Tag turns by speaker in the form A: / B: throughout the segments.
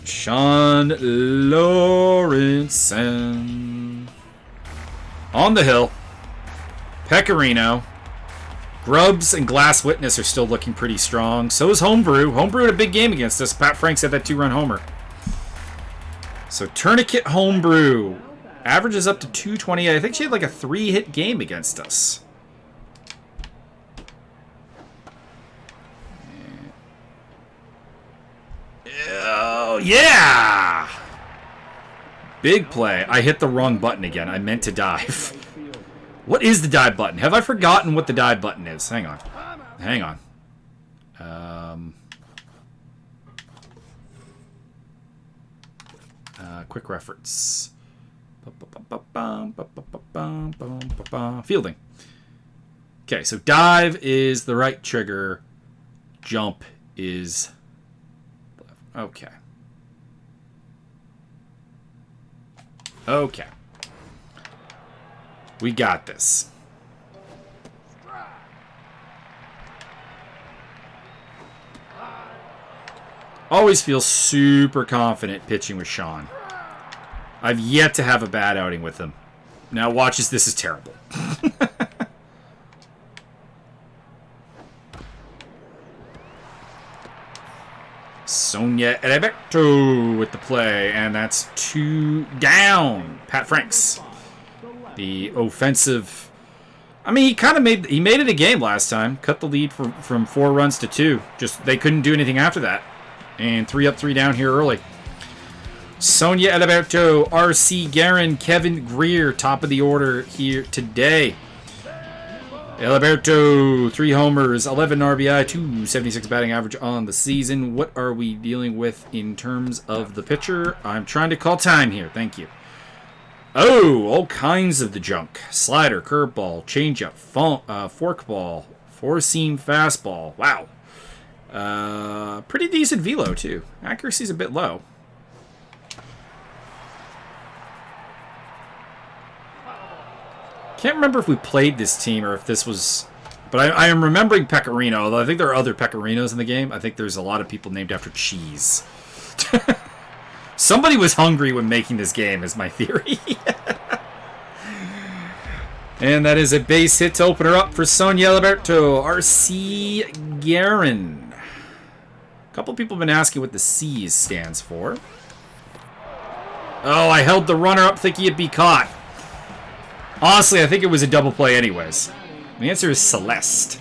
A: Sean Lawrenson. On the hill. Pecorino. Grubbs and Glass Witness are still looking pretty strong. So is Homebrew. Homebrew had a big game against us. Pat Franks had that 2-run homer. So Tourniquet Homebrew. Averages up to 220. I think she had like a 3-hit game against us. Oh, yeah! Big play. I hit the wrong button again. I meant to dive. What is the dive button? Have I forgotten what the dive button is? Hang on. Hang on. Quick reference. Fielding. Okay, so dive is the right trigger. Jump is... Okay. Okay. We got this. Always feel super confident pitching with Sean. I've yet to have a bad outing with him. Now watch as this is terrible. Sonia Edeberto with the play, and that's 2 down. Pat Franks. The offensive... I mean, he made it a game last time. Cut the lead from 4 runs to 2. Just, they couldn't do anything after that. And 3 up, 3 down here early. Sonia Edeberto, R.C. Guerin, Kevin Greer, top of the order here today. Edeberto, 3 homers, 11 RBI, 276 batting average on the season. What are we dealing with in terms of the pitcher? I'm trying to call time here. Thank you. Oh, all kinds of the junk. Slider, curveball, changeup, forkball, 4-seam fastball. Wow. Pretty decent velo, too. Accuracy's a bit low. Can't remember if we played this team or if this was... But I am remembering Pecorino, although I think there are other Pecorinos in the game. I think there's a lot of people named after cheese. Somebody was hungry when making this game, is my theory. And that is a base hit to open her up for Sonia Edeberto. R.C. Guerin. A couple people have been asking what the C stands for. Oh, I held the runner up thinking it'd be caught. Honestly, I think it was a double play anyways. The answer is Celeste.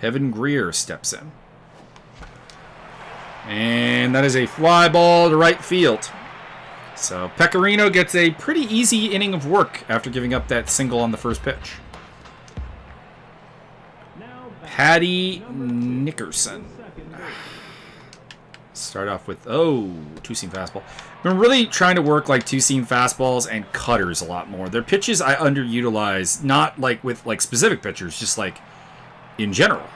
A: Kevin Greer steps in. And that is a fly ball to right field. So Pecorino gets a pretty easy inning of work after giving up that single on the first pitch. Patty Nickerson. Start off with, 2-seam fastball. Been really trying to work like 2-seam fastballs and cutters a lot more. Their pitches I underutilize, not like with like specific pitchers, just like in general.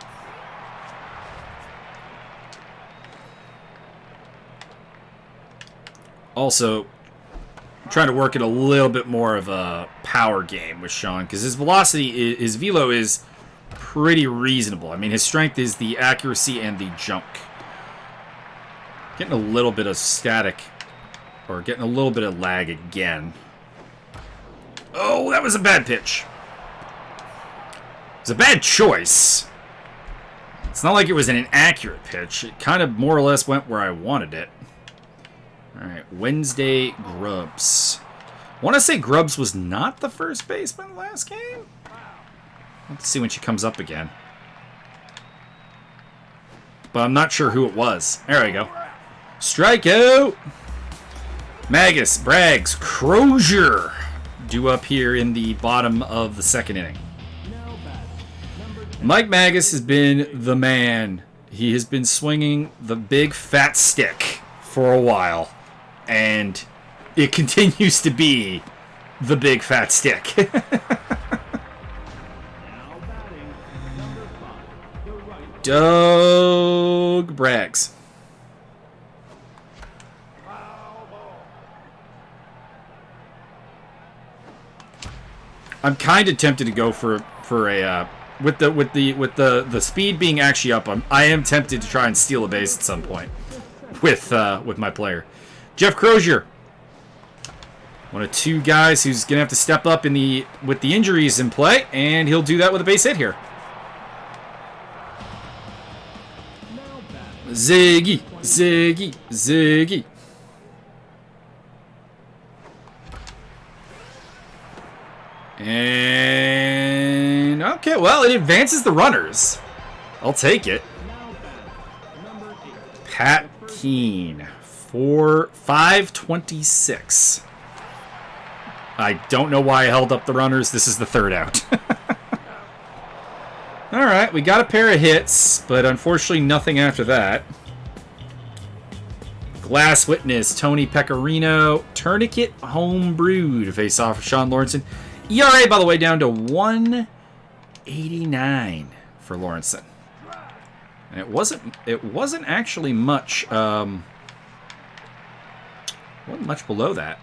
A: Also, I'm trying to work it a little bit more of a power game with Sean, because his velocity, his velo is pretty reasonable. I mean, his strength is the accuracy and the junk. Getting a little bit of static, or getting a little bit of lag again. Oh, that was a bad pitch. It was a bad choice. It's not like it was an inaccurate pitch. It kind of more or less went where I wanted it. Alright, Wednesday Grubbs. I want to say Grubbs was not the first baseman last game. Let's see when she comes up again. But I'm not sure who it was. There we go. Strikeout! Magus, Braggs, Crozier due up here in the bottom of the second inning. Mike Magus has been the man. He has been swinging the big fat stick for a while. And it continues to be the big fat stick. Doug Braggs. I'm kind of tempted to go for a with the speed being actually up, I am tempted to try and steal a base at some point with my player. Jeff Crozier, one of two guys who's gonna have to step up with the injuries in play, and he'll do that with a base hit here. Ziggy, Ziggy, Ziggy. And okay, well, it advances the runners. I'll take it. Pat Keene for 526. I don't know why I held up the runners. This is the third out. All right, we got a pair of hits, but unfortunately nothing after that. Glass Witness, Tony Pecorino, Tourniquet Homebrew to face off with Sean Lawrenson. ERA, by the way, down to 189 for Lawrenson. And it wasn't actually much wasn't much below that.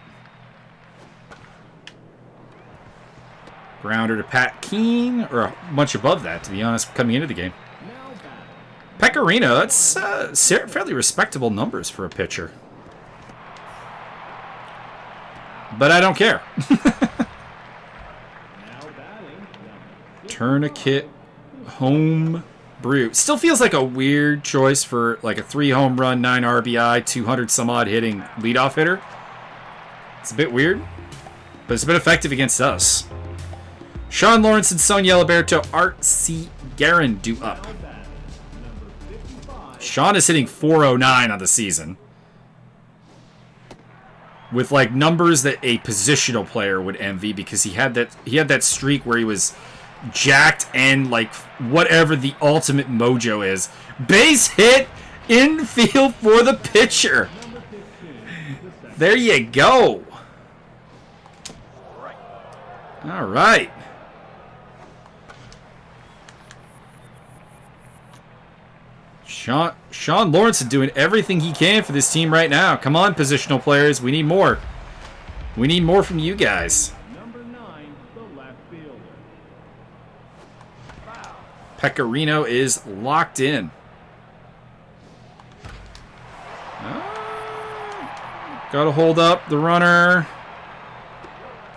A: Grounder to Pat Keene, or much above that, to be honest, coming into the game. Pecorino, that's fairly respectable numbers for a pitcher. But I don't care. Tourniquet Homebrew. Still feels like a weird choice for like a 3 home run, 9 RBI, 200 some odd hitting leadoff hitter. It's a bit weird, but it's been effective against us. Sean Lawrence and Sonia Alberto, Art C. Guerin do up. Sean is hitting 409 on the season, with like numbers that a positional player would envy, because he had that streak where he was jacked and like whatever the ultimate mojo is. Base hit infield for the pitcher. There you go. All right. Sean Lawrence is doing everything he can for this team right now. Come on, positional players. We need more. We need more from you guys.
B: Number 9, the left fielder.
A: Pecorino is locked in. Got to hold up the runner,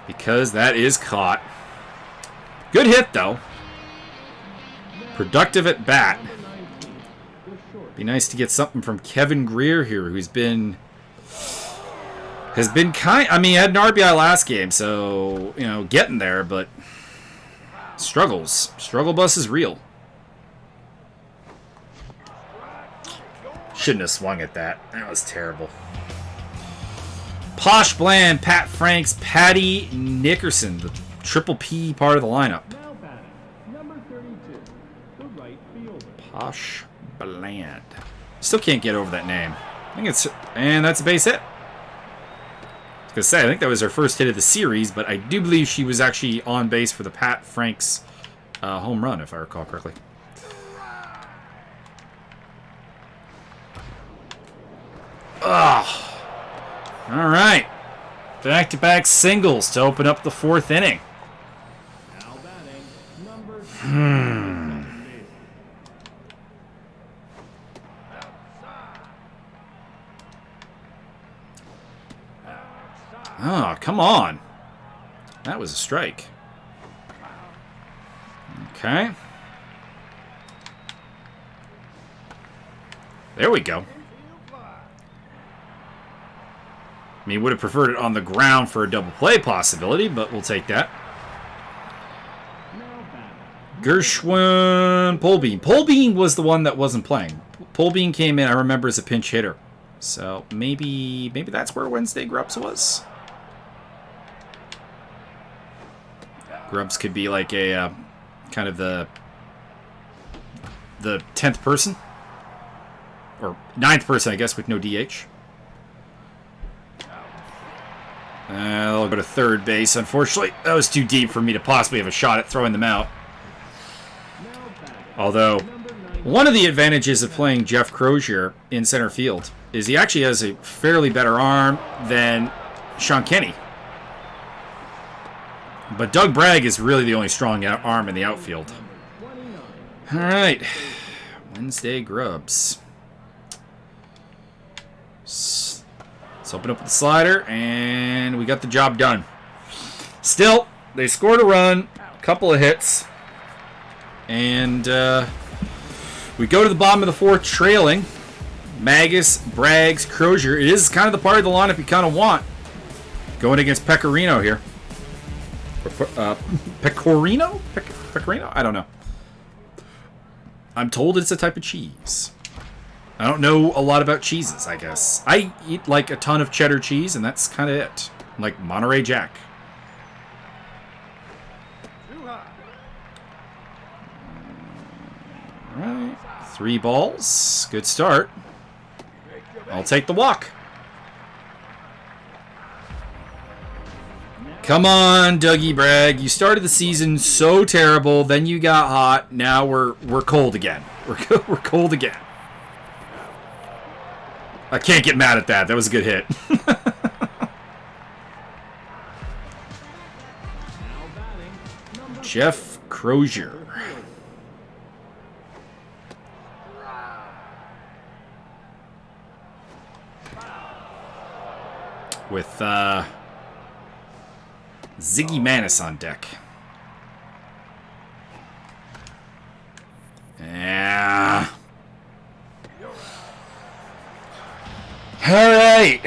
A: because that is caught. Good hit, though. Productive at bat. Be nice to get something from Kevin Greer here, who's has been kind. I mean, he had an RBI last game, so you know, getting there, but struggles. Struggle bus is real. Shouldn't have swung at that. That was terrible. Posh Bland, Pat Franks, Patty Nickerson, the triple P part of the lineup.
B: Now batting, number 32, the right fielder.
A: Posh Bland. Still can't get over that name. I think and that's a base hit. I was gonna say, I think that was her first hit of the series, but I do believe she was actually on base for the Pat Franks home run, if I recall correctly. Ugh. All right. Back-to-back singles to open up the 4th inning.
B: Now batting, number 2.
A: Oh, come on. That was a strike. Okay. There we go. I mean, would have preferred it on the ground for a double play possibility, but we'll take that. Gershwin Polbean. Polbean was the one that wasn't playing. Polbean came in, I remember, as a pinch hitter. So maybe that's where Wednesday Grubbs was. Grubbs could be like a kind of the 10th person, or 9th person, I guess, with no DH. I'll go to third base. Unfortunately, that was too deep for me to possibly have a shot at throwing them out. Although, one of the advantages of playing Jeff Crozier in center field is he actually has a fairly better arm than Sean Kenny. But Doug Bragg is really the only strong arm in the outfield. All right. Wednesday grubs. Let's open up the slider, and we got the job done. Still, they scored a run, a couple of hits, and we go to the bottom of the fourth trailing. Magus, Braggs, Crozier. It is kind of the part of the lineup you kind of want. Going against Pecorino here. Pecorino? Pecorino? I don't know. I'm told it's a type of cheese. I don't know a lot about cheeses, I guess. I eat like a ton of cheddar cheese, and that's kind of it. Like Monterey Jack. Alright. 3 balls. Good start. I'll take the walk. Come on, Dougie Bragg. You started the season so terrible, then you got hot. Now we're cold again. We're cold again. I can't get mad at that. That was a good hit. Jeff Crozier. With Ziggy Manis on deck. Yeah. All right.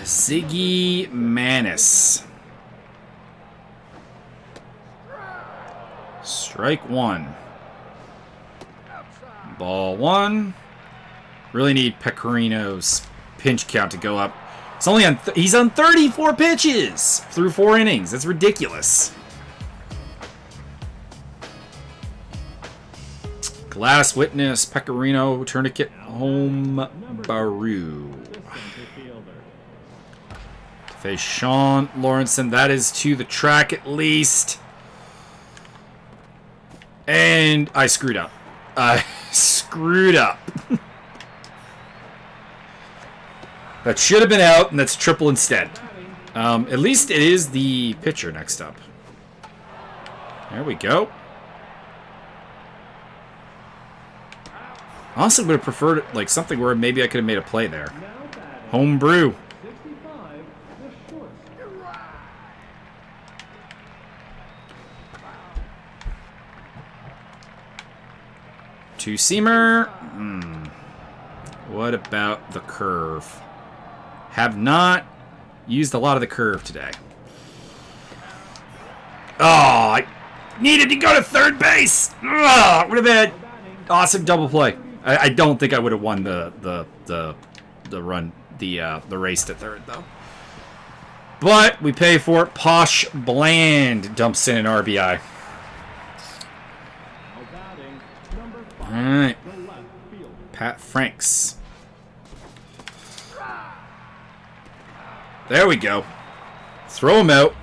A: Ziggy Manis. Strike 1. Ball 1. Really need Pecorino's pinch count to go up. It's only on he's on 34 pitches through 4 innings. That's ridiculous. Glass Witness, Pecorino, Tourniquet, Home, Baru. Face Sean Lawrenson. That is to the track at least. And I screwed up. I screwed up. That should have been out, and that's triple instead. At least it is the pitcher next up. There we go. Honestly, would have preferred like something where maybe I could have made a play there. Home brew. Two-seamer. What about the curve? Have not used a lot of the curve today. Oh, I needed to go to third base. Oh, would have been an awesome double play. I don't think I would have won the run, the race to third though. But we pay for it. Posh Bland dumps in an RBI. All right, Pat Franks. There we go. Throw him out.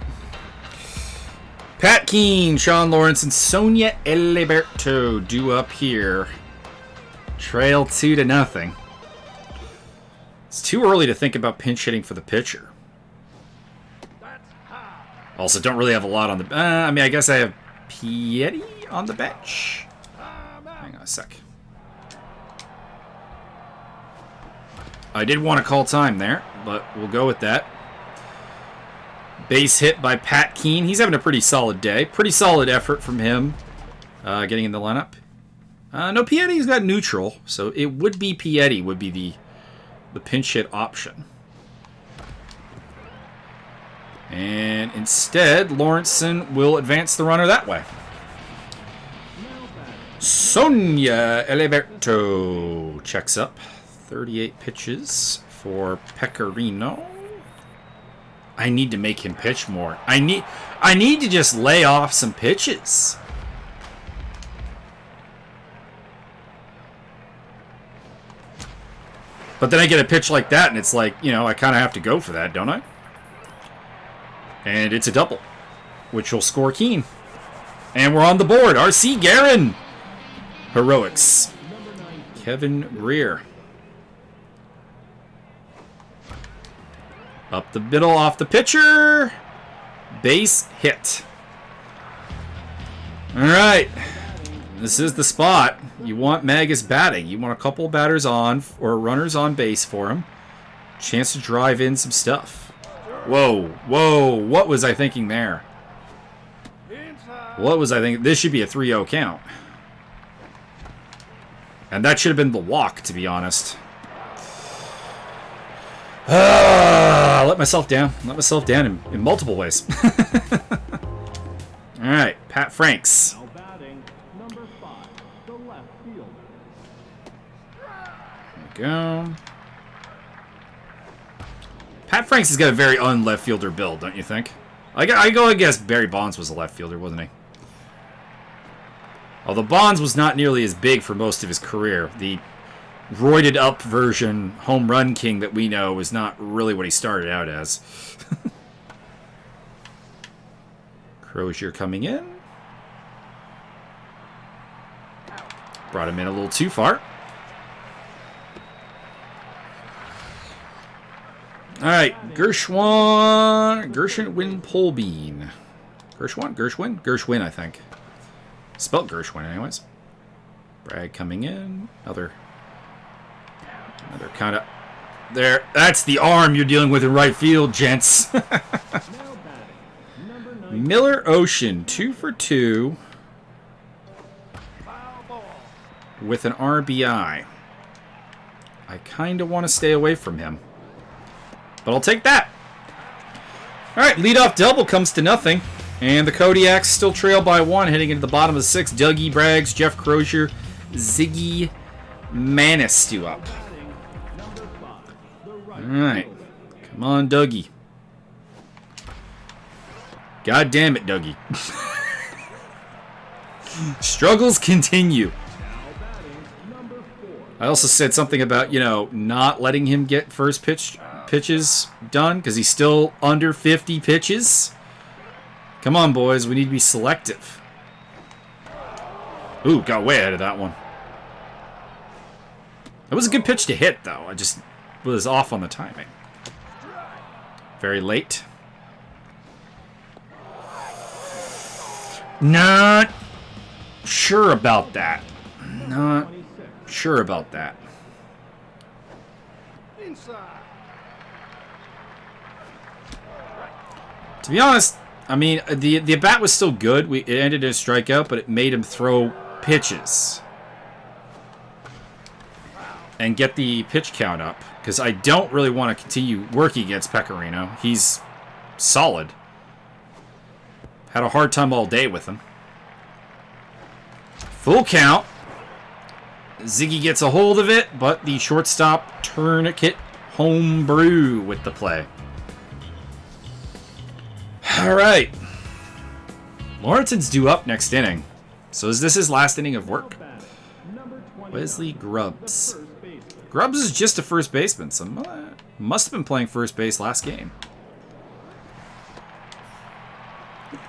A: Pat Keene, Sean Lawrence, and Sonia Eliberto due up here. Trail 2-0. It's too early to think about pinch hitting for the pitcher. Also, don't really have a lot on the... I mean, I guess I have Piety on the bench. Hang on a sec. I did want to call time there, but we'll go with that. Base hit by Pat Keene. He's having a pretty solid day. Pretty solid effort from him getting in the lineup. No, Pietti's got neutral, so it would be Piety would be the pinch hit option. And instead, Lawrenson will advance the runner that way. Sonia Eliberto checks up. 38 pitches for Pecorino. I need to make him pitch more. I need to just lay off some pitches. But then I get a pitch like that, and it's like, you know, I kind of have to go for that, don't I? And it's a double, which will score Keene. And we're on the board. R.C. Guerin. Heroics. Kevin Greer. Up the middle off the pitcher. Base hit. All right. This is the spot. You want Magus batting. You want a couple batters on or runners on base for him. Chance to drive in some stuff. Whoa, whoa, what was I thinking there? What was I thinking? This should be a 3-0 count. And that should have been the walk, to be honest. Let myself down. Let myself down in multiple ways. All right, Pat Franks.
B: Now batting, number 5, the left fielder.
A: There we go. Pat Franks has got a very un-left fielder build, don't you think? I guess Barry Bonds was a left fielder, wasn't he? Although Bonds was not nearly as big for most of his career. The roided up version home run king that we know is not really what he started out as. Crozier coming in. Brought him in a little too far. Alright, Gershwin Polbean. Gershwin, I think. Spelt Gershwin, anyways. Bragg coming in. Another kind of... There. That's the arm you're dealing with in right field, gents. Miller Ocean, 2 for 2. With an RBI. I kind of want to stay away from him. But I'll take that. Alright, leadoff double comes to nothing. And the Kodiaks still trail by 1, heading into the bottom of the 6th. Dougie Braggs, Jeff Crozier, Ziggy Manistu up. Alright. Come on, Dougie. God damn it, Dougie. Struggles continue. I also said something about, not letting him get first pitches done because he's still under 50 pitches. Come on, boys. We need to be selective. Ooh, got way ahead of that one. That was a good pitch to hit, though. I just was off on the timing. Very late. Not sure about that. Not sure about that. To be honest, I mean, the bat was still good. It ended in a strikeout, but it made him throw pitches and get the pitch count up because I don't really want to continue working against Pecorino. He's solid. Had a hard time all day with him. Full count. Ziggy gets a hold of it, but the shortstop tourniquet homebrew with the play. All right. Lawrenson's due up next inning. So is this his last inning of work? Wesley Grubbs. Grubbs is just a first baseman, so must have been playing first base last game.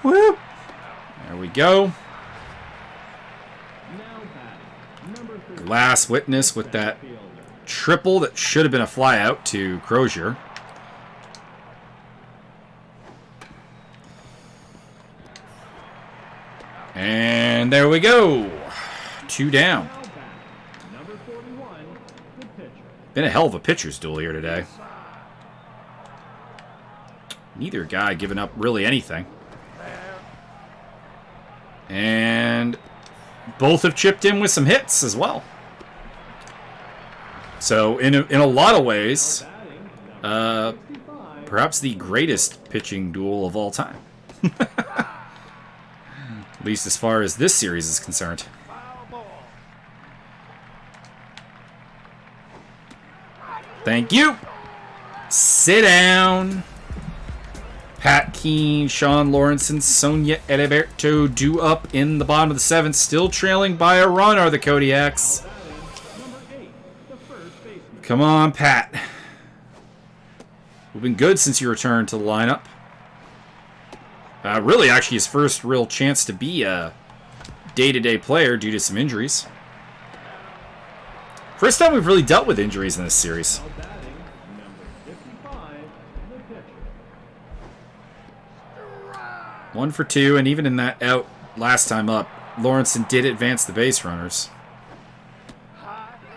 A: Whoop. There we go. Last witness with that triple that should have been a flyout to Crozier. And there we go. 2 down. Been a hell of a pitcher's duel here today. Neither guy giving up really anything. And both have chipped in with some hits as well. So in a lot of ways, perhaps the greatest pitching duel of all time. At least as far as this series is concerned. Thank you. Sit down. Pat Keene, Sean Lawrenson, Sonia Ediberto due up in the bottom of the 7th. Still trailing by a run are the Kodiaks. Come on, Pat. We've been good since you returned to the lineup. Really, actually, his first real chance to be a day-to-day player due to some injuries. First time we've really dealt with injuries in this series. 1 for 2, and even in that out last time up, Lawrenson did advance the base runners.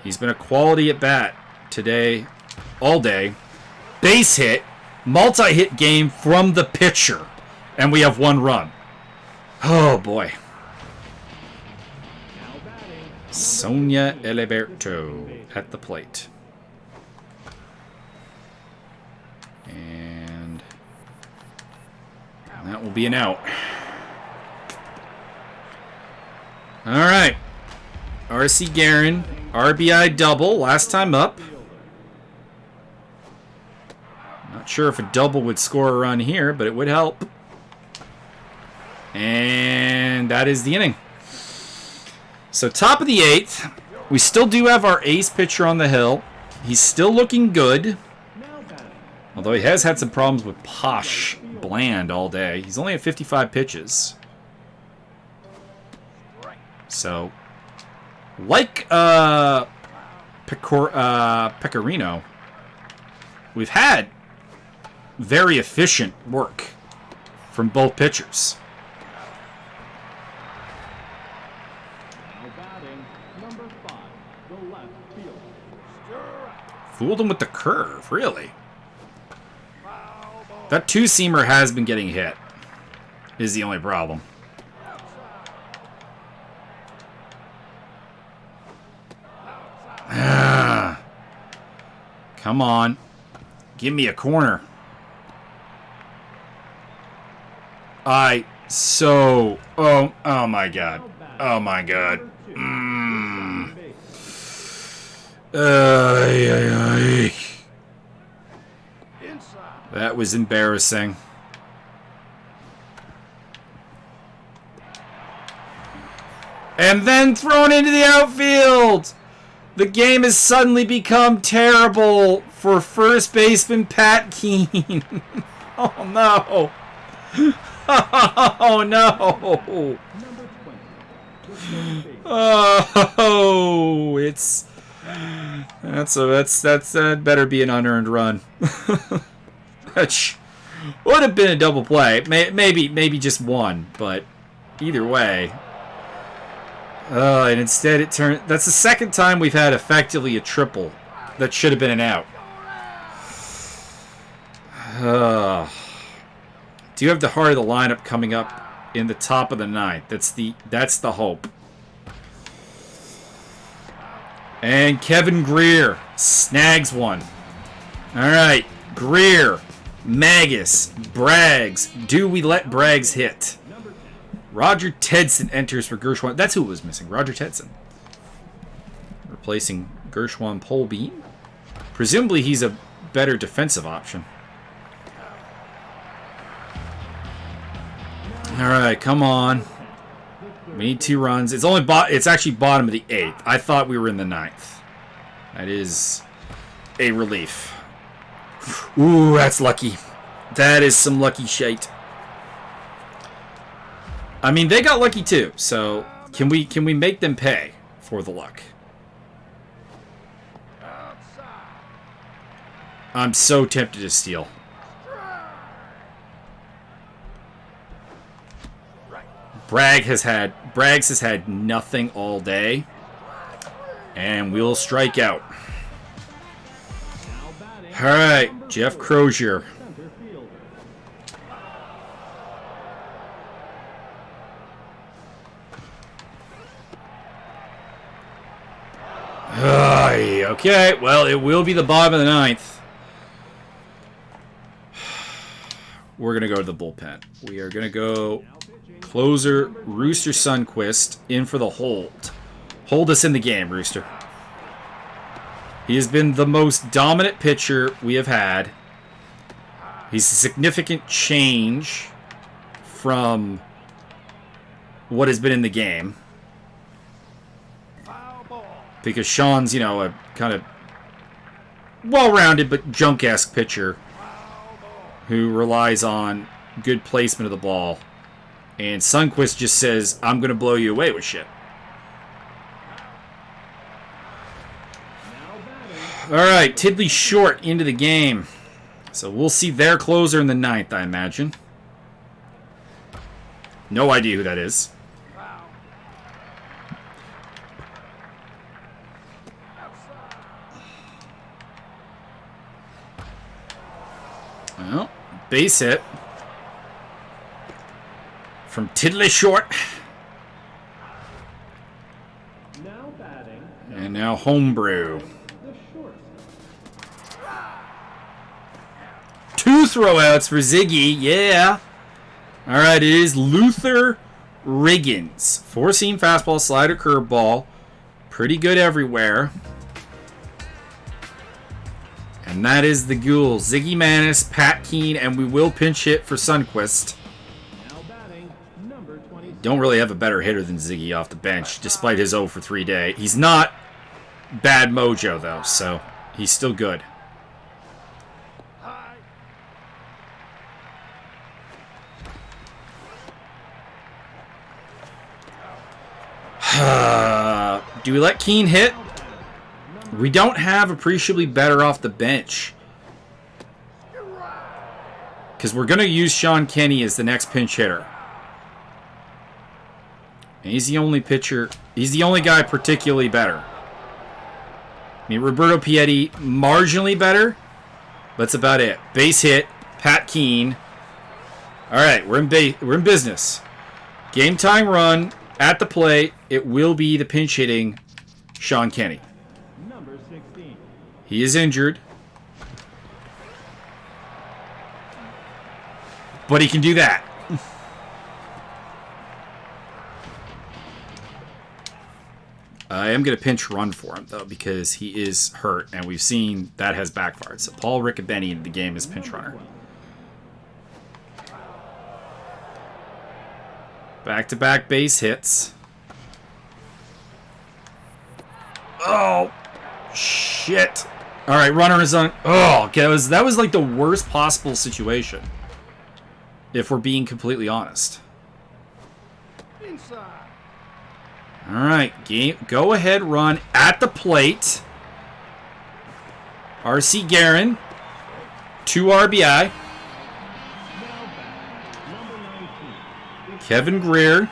A: He's been a quality at bat today, all day. Base hit, multi-hit game from the pitcher. And we have 1 run. Oh, boy. Sonia Eliberto at the plate. And that will be an out. All right. R.C. Guerin, RBI double, last time up. Not sure if a double would score a run here, but it would help. And that is the inning. So top of the 8th. We still do have our ace pitcher on the hill. He's still looking good. Although he has had some problems with Posh Bland all day. He's only at 55 pitches. So, like Pecorino, we've had very efficient work from both pitchers. Fooled him with the curve, really. That 2-seamer has been getting hit, is the only problem. Come on. Give me a corner. Oh my God. Oh my God. That was embarrassing. And then thrown into the outfield. The game has suddenly become terrible for first baseman Pat Keene. Oh no. Oh no. Oh, that better be an unearned run. That would have been a double play. Maybe just one, but either way. And instead it turned... That's the second time we've had effectively a triple that should have been an out. Do you have the heart of the lineup coming up in the top of the 9th? That's the hope. And Kevin Greer snags one. All right, Greer, Magus, Braggs. Do we let Braggs hit? Roger Tedson enters for Gershwan. That's who was missing. Roger Tedson. Replacing Gershwan Polbean. Presumably he's a better defensive option. All right, come on. We need 2 runs. It's actually bottom of the 8th. I thought we were in the 9th. That is a relief. Ooh, that's lucky. That is some lucky shite. I mean, they got lucky too. So can we make them pay for the luck? I'm so tempted to steal. Braggs has had nothing all day, and we'll strike out. All right, Jeff Crozier. Okay, well, it will be the bottom of the 9th. We're going to go to the bullpen. We are going to go closer Rooster Sundquist in for the hold. Hold us in the game, Rooster. He has been the most dominant pitcher we have had. He's a significant change from what has been in the game. Because Sean's, a kind of well-rounded but junk-esque pitcher who relies on good placement of the ball. And Sundquist just says, I'm going to blow you away with shit. All right, Tiddly Short into the game. So we'll see their closer in the 9th, I imagine. No idea who that is. Well, base hit from Tiddly Short.
B: Now batting.
A: And now Homebrew.
B: The short.
A: 2 throwouts for Ziggy. Yeah. All right, it is Luther Riggins. 4-seam fastball, slider, curveball. Pretty good everywhere. And that is the Ghoul. Ziggy Manis, Pat Keene, and we will pinch hit for Sunquist.
B: Now batting. Number 20.
A: Don't really have a better hitter than Ziggy off the bench, despite his 0 for 3 day. He's not bad mojo, though, so he's still good. Do we let Keene hit? We don't have appreciably better off the bench. Because we're going to use Sean Kenny as the next pinch hitter. And he's the only pitcher. He's the only guy particularly better. I mean, Roberto Piatti, marginally better. But that's about it. Base hit, Pat Keene. All right, we're in business. Game time run at the plate. It will be the pinch hitting Sean Kenny.
B: Number 16.
A: He is injured. But he can do that. I am going to pinch run for him, though, because he is hurt, and we've seen that has backfired. So Paul Riccobeni in the game is pinch runner. Back-to-back base hits. Oh, shit. All right, runner is on. Oh, okay, that was like the worst possible situation, if we're being completely honest.
B: Inside.
A: All right, go ahead, run at the plate. R.C. Guerin, 2 RBI. Kevin Greer.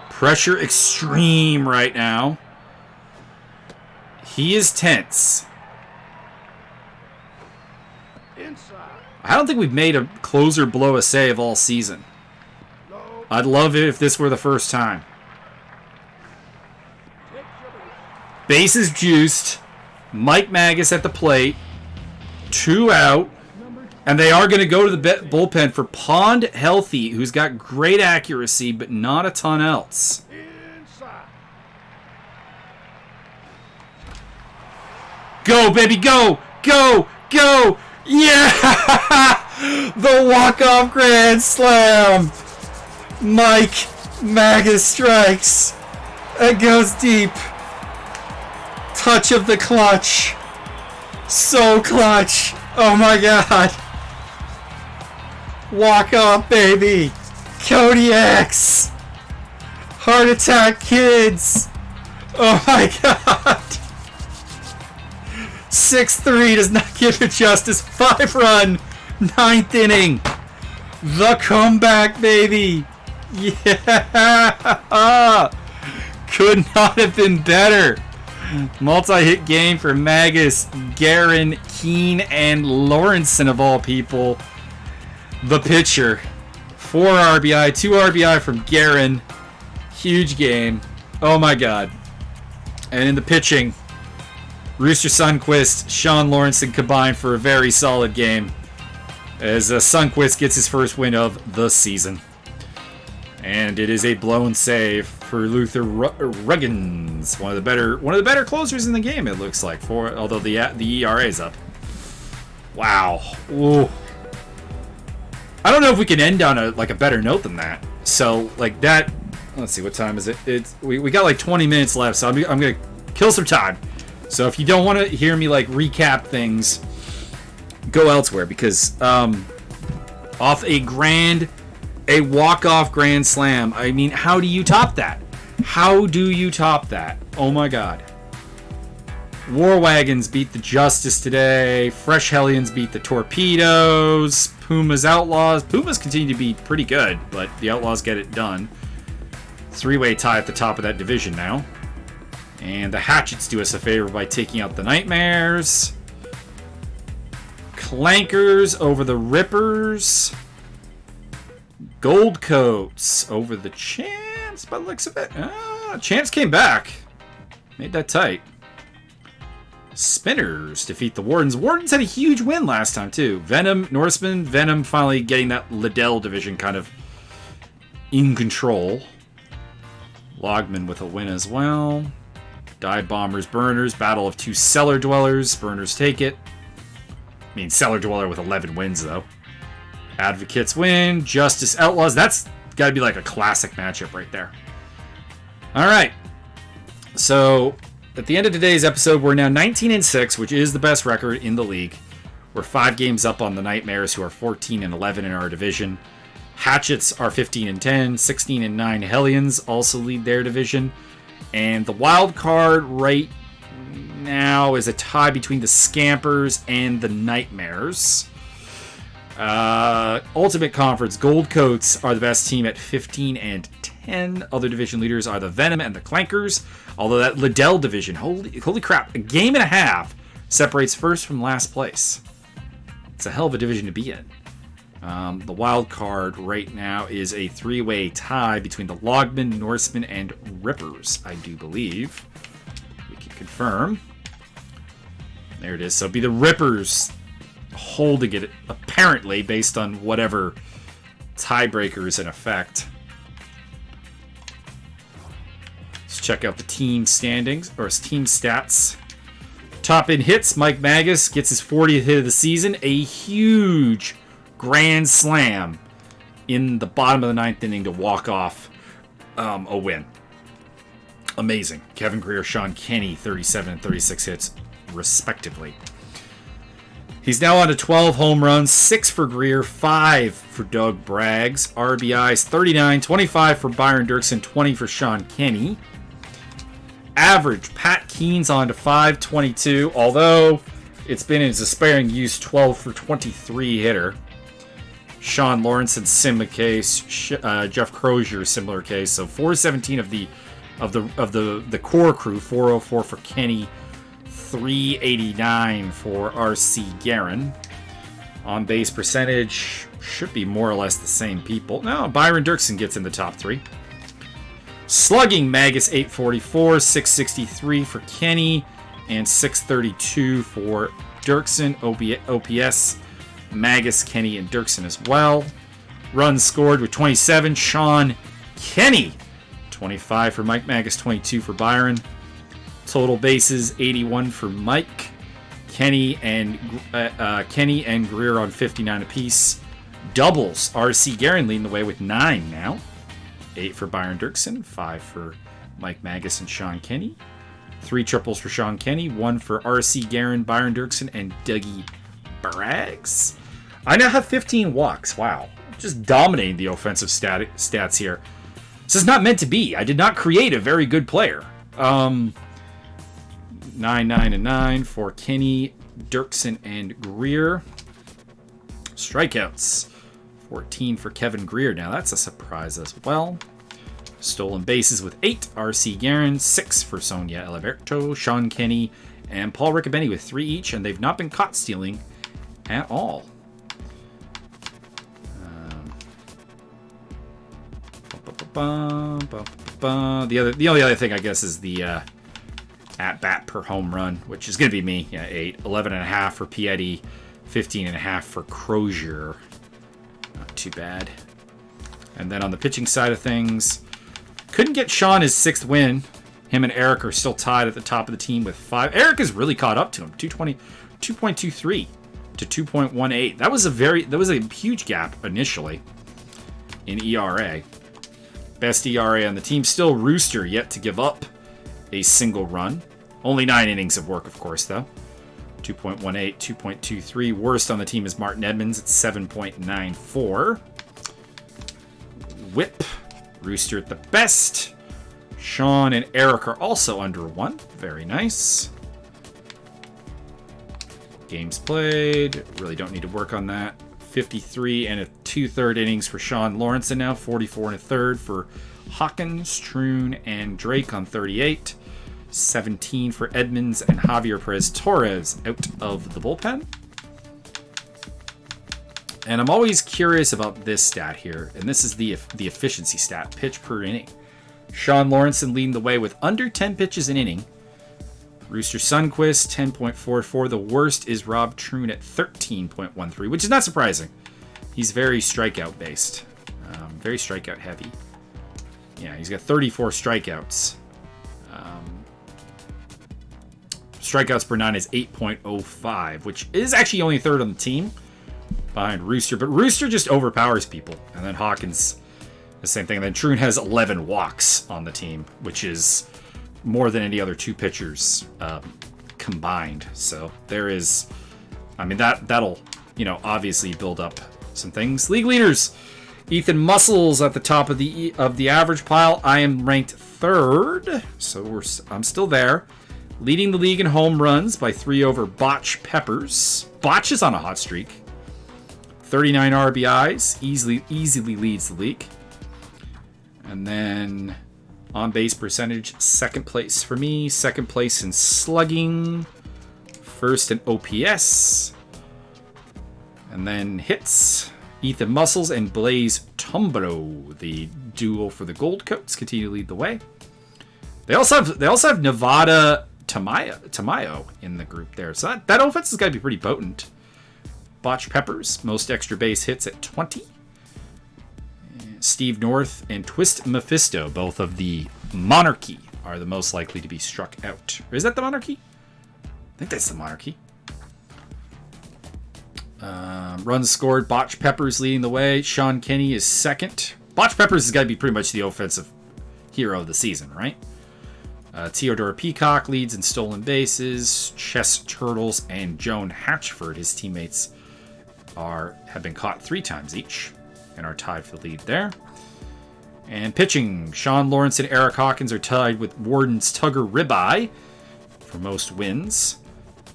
A: Pressure extreme right now. He is tense. I don't think we've made a closer blow a save all season. I'd love it if this were the first time. Bases juiced. Mike Magus at the plate. 2 out. And they are going to go to the bullpen for Pond Healthy, who's got great accuracy, but not a ton else. Go, baby, go! Go! Go! Yeah! The walk-off grand slam! Mike Magus strikes. It goes deep. Touch of the clutch. So clutch. Oh my god. Walk off, baby. Kodiaks. Heart attack kids. Oh my god. 6-3 does not give it justice. 5-run. 9th inning. The comeback, baby. Yeah. Could not have been better. Multi-hit game for Magus, Guerin, Keene, and Lawrenson of all people. The pitcher. 4 RBI, 2 RBI from Guerin. Huge game. Oh my god. And in the pitching, Rooster Sunquist, Sean Lawrenson combined for a very solid game as Sunquist gets his first win of the season. And it is a blown save for Luther Riggins, one of the better closers in the game. It looks like, although the ERA is up. Wow. Ooh. I don't know if we can end on a better note than that. So like that. Let's see, what time is it? We got like 20 minutes left, so I'm gonna kill some time. So if you don't want to hear me like recap things, go elsewhere, because off a walk-off grand slam. I mean, how do you top that? How do you top that? Oh my god. War Wagons beat the Justice today. Fresh Hellions beat the Torpedoes. Pumas Outlaws. Pumas continue to be pretty good, but the Outlaws get it done. 3-way tie at the top of that division now. And the Hatchets do us a favor by taking out the Nightmares. Clankers over the Rippers. Gold Coats over the Champs, by the looks of it. Champs came back. Made that tight. Spinners defeat the Wardens. Wardens had a huge win last time, too. Venom, Norseman, Venom finally getting that Liddell division kind of in control. Logman with a win as well. Dive Bombers, Burners. Battle of two Cellar Dwellers. Burners take it. I mean, Cellar Dweller with 11 wins, though. Advocates win. Justice Outlaws. That's got to be like a classic matchup right there. All right. So, at the end of today's episode, we're now 19-6, which is the best record in the league. We're 5 games up on the Nightmares, who are 14-11 in our division. Hatchets are 15-10, 16-9. Hellions also lead their division. And the wild card right now is a tie between the Scampers and the Nightmares. Ultimate Conference, Gold Coats are the best team at 15-10. Other division leaders are the Venom and the Clankers. Although that Liddell division, holy crap, a game and a half separates first from last place. It's a hell of a division to be in. The wild card right now is a 3-way tie between the Logmen, Norsemen, and Rippers, I do believe. We can confirm. There it is. So it'll be the Rippers holding it, apparently, based on whatever tiebreaker is in effect. Let's check out the team standings, or his team stats. Top in hits, Mike Magus gets his 40th hit of the season. A huge grand slam in the bottom of the 9th inning to walk off a win. Amazing. Kevin Greer, Sean Kenny, 37 and 36 hits, respectively. He's now on to 12 home runs, 6 for Greer, 5 for Doug Braggs. RBIs, 39, 25 for Byron Dirksen, 20 for Sean Kenny. Average, Pat Keen's on to 522, although it's been in his despairing use, 12 for 23 hitter. Sean Lawrence and similar case. Jeff Crozier, similar case. So 417 of the core crew. 404 for Kenny. 389 for R.C. Guerin. On base percentage should be more or less the same people. No, Byron Dirksen gets in the top 3. Slugging, Magus 844, 663 for Kenny, and 632 for Dirksen. OPS. Magus, Kenny, and Dirksen as well. Runs scored with 27. Sean Kenny, 25 for Mike Magus, 22 for Byron. Total bases, 81 for Mike. Kenny and Greer on 59 apiece. Doubles, R.C. Guerin leading the way with 9 now. 8 for Byron Dirksen, 5 for Mike Magus and Sean Kenny. 3 triples for Sean Kenny, 1 for R.C. Guerin, Byron Dirksen, and Dougie Braggs. I now have 15 walks. Wow. Just dominating the offensive stats here. This is not meant to be. I did not create a very good player. 9, 9, and 9 for Kenny, Dirksen, and Greer. Strikeouts. 14 for Kevin Greer. Now that's a surprise as well. Stolen bases with 8. R.C. Guerin. 6 for Sonia Eliberto, Sean Kenny, and Paul Riccobeni with 3 each. And they've not been caught stealing at all. The only other thing, I guess, is the at-bat per home run, which is going to be me. Yeah, 8. 11.5 for Piatti. 15.5 for Crozier. Not too bad. And then on the pitching side of things, couldn't get Sean his 6th win. Him and Eric are still tied at the top of the team with 5. Eric has really caught up to him. 2.23 to 2.18. That was a huge gap initially in ERA. Best ERA on the team, still Rooster, yet to give up a single run. Only 9 innings of work, of course, though. 2.18, 2.23. Worst on the team is Martin Edmonds at 7.94. Whip, Rooster at the best. Sean and Eric are also under 1. Very nice. Games played. Really don't need to work on that. 53 and a 2/3 innings for Sean Lawrence, and now 44 and a third for Hawkins, Troon, and Drake on 38. 17 for Edmonds and Javier Perez Torres out of the bullpen. And I'm always curious about this stat here, and this is the efficiency stat, pitch per inning. Sean Lawrenson leading the way with under 10 pitches an inning. Rooster Sundquist, 10.44. The worst is Rob Troon at 13.13, which is not surprising. He's very strikeout based, very strikeout heavy. Yeah, he's got 34 strikeouts. Strikeouts per 9 is 8.05, which is actually only third on the team behind Rooster. But Rooster just overpowers people. And then Hawkins, the same thing. And then Troon has 11 walks on the team, which is more than any other two pitchers combined. So there is, I mean, that'll, obviously build up some things. League leaders, Ethan Muscles at the top of the average pile. I am ranked third, so I'm still there. Leading the league in home runs by 3 over Botch Peppers. Botch is on a hot streak. 39 RBIs, easily leads the league. And then on base percentage, second place for me. Second place in slugging. First in OPS. And then hits. Ethan Muscles and Blaze Tumbro, the duo for the Gold Coats, continue to lead the way. They also have Nevada Tamayo in the group there. So that offense has got to be pretty potent. Botch Peppers, most extra base hits at 20. Steve North and Twist Mephisto, both of the Monarchy, are the most likely to be struck out. Or is that the Monarchy? I think that's the Monarchy. Runs scored, Botch Peppers leading the way. Sean Kenny is second. Botch Peppers has got to be pretty much the offensive hero of the season, right? Theodore Peacock leads in stolen bases. Chess Turtles and Joan Hatchford, his teammates, have been caught 3 times each and are tied for the lead there. And pitching, Sean Lawrence and Eric Hawkins are tied with Warden's Tugger Ribeye for most wins.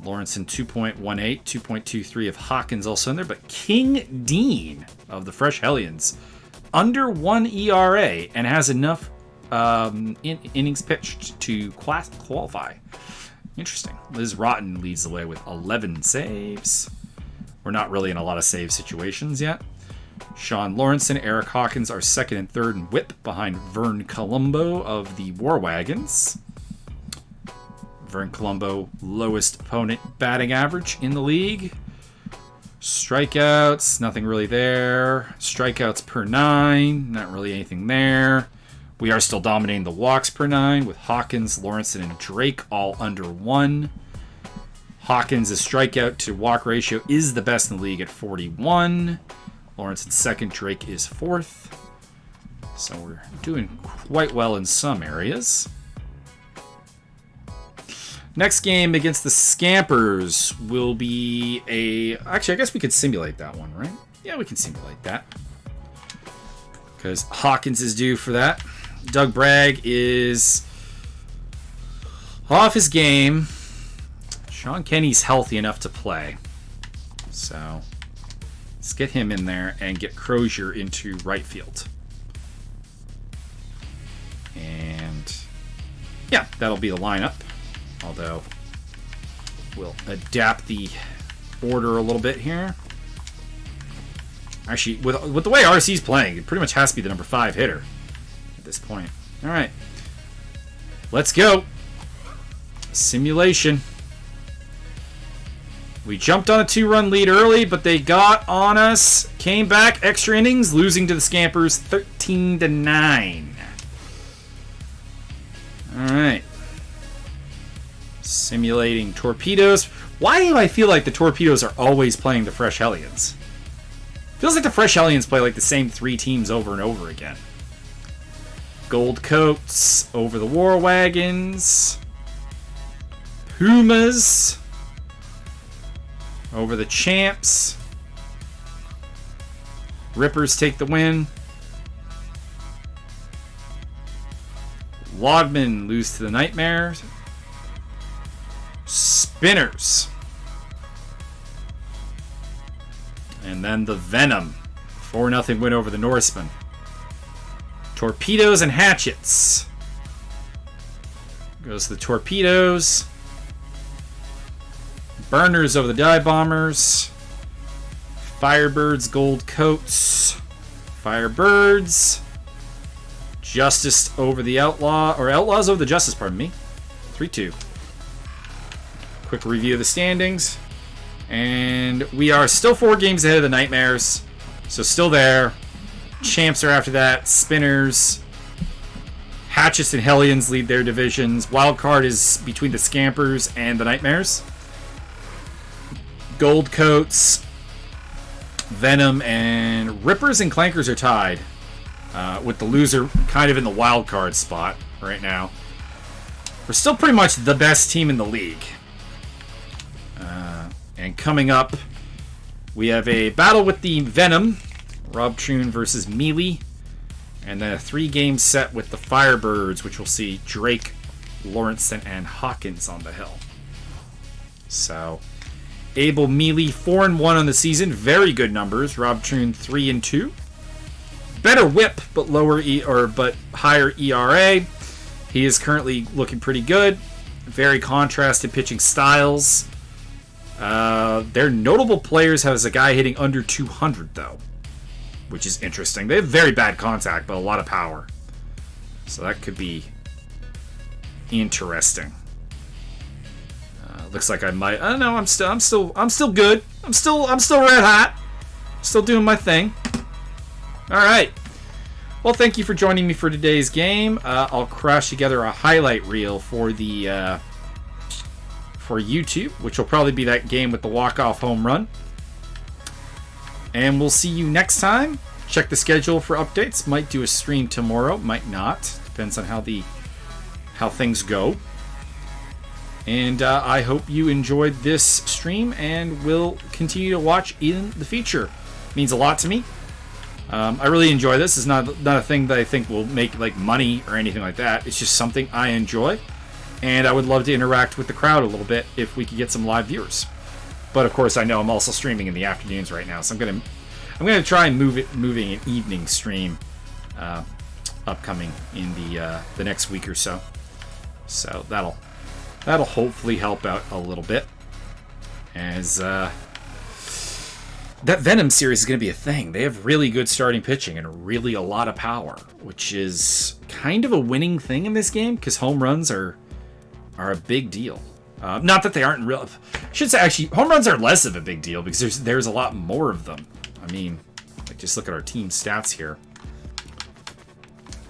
A: Lawrence in 2.18, 2.23 of Hawkins also in there, but King Dean of the Fresh Hellions under 1 ERA and has enough innings pitched to qualify. Interesting. Liz Rotten leads the way with 11 saves. We're not really in a lot of save situations yet. Sean Lawrence and Eric Hawkins are second and third in whip behind Vern Colombo of the War Wagons. Vern Colombo, lowest opponent batting average in the league. Strikeouts, nothing really there. Strikeouts per 9, not really anything there. We are still dominating the walks per 9 with Hawkins, Lawrence, and Drake all under 1. Hawkins' strikeout to walk ratio is the best in the league at 41. Lawrence in second, Drake is fourth. So we're doing quite well in some areas. Next game against the Scampers will be actually, I guess we could simulate that one, right? Yeah, we can simulate that. Because Hawkins is due for that. Doug Bragg is off his game. Sean Kenny's healthy enough to play. So let's get him in there and get Crozier into right field. And yeah, that'll be the lineup. Although we'll adapt the order a little bit here. Actually, with the way RC's playing, it pretty much has to be the number 5 hitter at this point. All right, let's go. Simulation. We jumped on a 2-run lead early, but they got on us. Came back, extra innings, losing to the Scampers 13-9. All right. Simulating Torpedoes. Why do I feel like the Torpedoes are always playing the Fresh Hellions? Feels like the Fresh Hellions play like the same 3 teams over and over again. Gold Coats over the War Wagons. Pumas over the Champs. Rippers take the win. Logmen lose to the Nightmares. Spinners. And then the Venom. 4-0 win over the Norsemen. Torpedoes and Hatchets. Goes to the Torpedoes. Burners over the Dive Bombers. Firebirds, Gold Coats. Firebirds. Justice over the Outlaw. Or Outlaws over the Justice, pardon me. 3-2. Quick review of the standings. And we are still 4 games ahead of the Nightmares. So still there. Champs are after that. Spinners. Hatchets and Hellions lead their divisions. Wild card is between the Scampers and the Nightmares. Gold Coats, Venom, and Rippers and Clankers are tied. With the loser kind of in the wild card spot right now. We're still pretty much the best team in the league. And coming up, we have a battle with the Venom. Rob Troon versus Mealy. And then a 3-game set with the Firebirds, which will see Drake, Lawrenson, and Hawkins on the hill. So, Abel Mealy 4-1 on the season, very good numbers. Rob Troon 3-2. Better whip, but but higher ERA. He is currently looking pretty good. Very contrasted pitching styles. Their notable players has a guy hitting under 200 though, which is interesting. They have very bad contact, but a lot of power. So that could be interesting. Looks like I might. I don't know. I'm still good. I'm still red hot. Still doing my thing. All right. Well, thank you for joining me for today's game. I'll crash together a highlight reel for the for YouTube, which will probably be that game with the walk-off home run. And we'll see you next time. Check the schedule for updates. Might do a stream tomorrow. Might not. Depends on how things go. And I hope you enjoyed this stream and will continue to watch in the future. It means a lot to me. I really enjoy this. It's not a thing that I think will make like money or anything like that. It's just something I enjoy. And I would love to interact with the crowd a little bit if we could get some live viewers. But of course, I know I'm also streaming in the afternoons right now, so I'm gonna try and moving an evening stream upcoming in the next week or so. So that'll hopefully help out a little bit. As that Venom series is gonna be a thing. They have really good starting pitching and really a lot of power, which is kind of a winning thing in this game because home runs are a big deal. Not that they aren't real. I should say, actually, home runs are less of a big deal because there's a lot more of them. I mean, like, just look at our team stats here.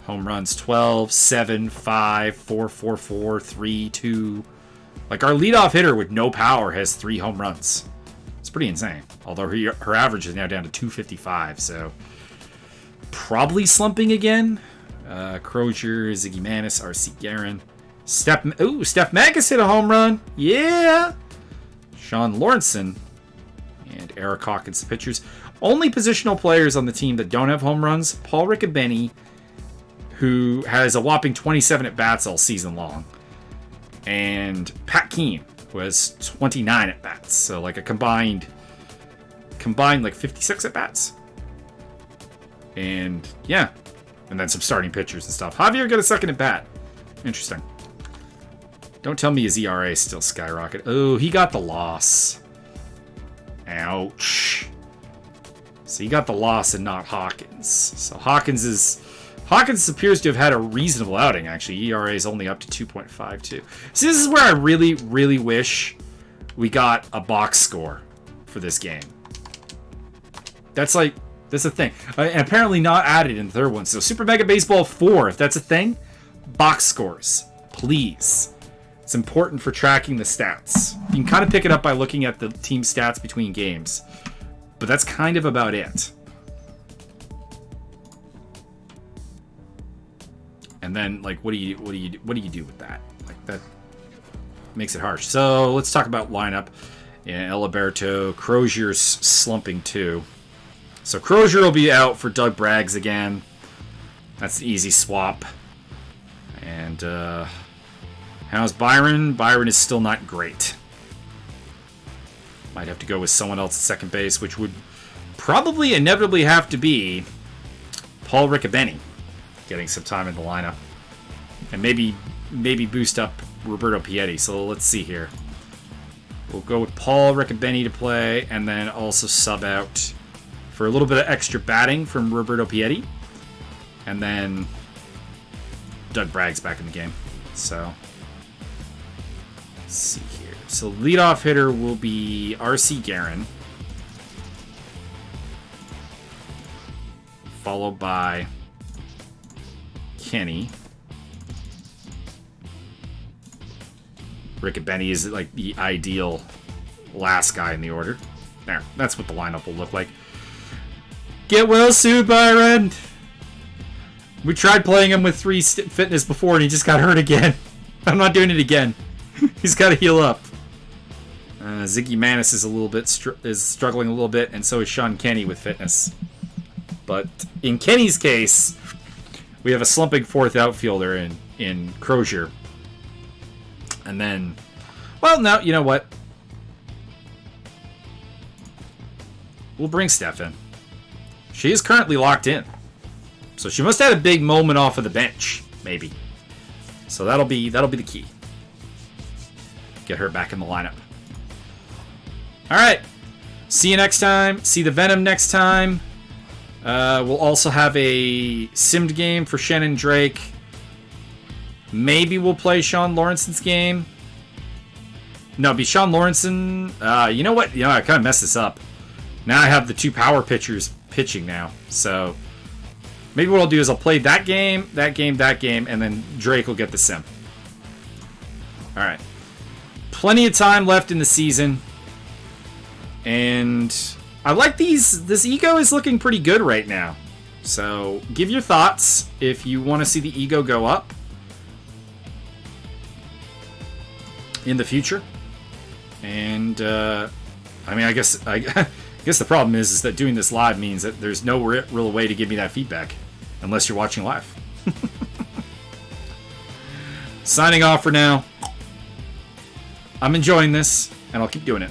A: Home runs 12, 7, 5, 4, 4, 4, 3, 2. Like, our leadoff hitter with no power has 3 home runs. It's pretty insane. Although her average is now down to 255, so probably slumping again. Crozier, Ziggy Manis, R.C. Guerin. Steph Magus hit a home run. Yeah. Sean Lawrenson and Eric Hawkins, the pitchers. Only positional players on the team that don't have home runs. Paul Riccobeni, who has a whopping 27 at-bats all season long. And Pat Keene, who has 29 at-bats. So like a combined like 56 at-bats. And yeah. And then some starting pitchers and stuff. Javier got a second at-bat. Interesting. Don't tell me his ERA still skyrocketed. Oh, he got the loss. Ouch. So he got the loss and not Hawkins. So Hawkins appears to have had a reasonable outing, actually. ERA is only up to 2.52. So this is where I really, really wish we got a box score for this game. That's the thing. And apparently not added in the third one. So Super Mega Baseball 4, if that's a thing, box scores, please. It's important for tracking the stats. You can kind of pick it up by looking at the team stats between games, but that's kind of about it. And then, like, what do you do with that? Like, that makes it harsh. So let's talk about lineup. Yeah, Eliberto, Crozier's slumping too. So Crozier will be out for Doug Braggs again. That's an easy swap. And how's Byron? Byron is still not great. Might have to go with someone else at second base, which would probably inevitably have to be Paul Riccobeni getting some time in the lineup. And maybe boost up Roberto Piatti. So let's see here. We'll go with Paul Riccobeni to play, and then also sub out for a little bit of extra batting from Roberto Piatti. And then Doug Bragg's back in the game. So, let's see here. So, leadoff hitter will be R.C. Guerin. Followed by Kenny. Rick Benny is like the ideal last guy in the order. There, that's what the lineup will look like. Get well soon, Byron! We tried playing him with 3 fitness before and he just got hurt again. I'm not doing it again. He's got to heal up. Ziggy Manis is a little bit struggling a little bit, and so is Sean Kenny with fitness. But in Kenny's case, we have a slumping 4th outfielder in Crozier. And then, well, now, you know what? We'll bring Steph in. She is currently locked in. So she must have had a big moment off of the bench, maybe. So that'll be the key. Get her back in the lineup. All right. See you next time. See the Venom next time. We'll also have a simmed game for Shannon Drake. Maybe we'll play Sean Lawrenson's game. No, it'll be Sean Lawrenson. You know what? I kind of messed this up. Now I have the 2 power pitchers pitching now. So maybe what I'll do is I'll play that game, and then Drake will get the sim. All right. Plenty of time left in the season. And I like these. This ego is looking pretty good right now. So give your thoughts if you want to see the ego go up in the future. And I mean, I guess the problem is that doing this live means that there's no real way to give me that feedback unless you're watching live. Signing off for now. I'm enjoying this, and I'll keep doing it.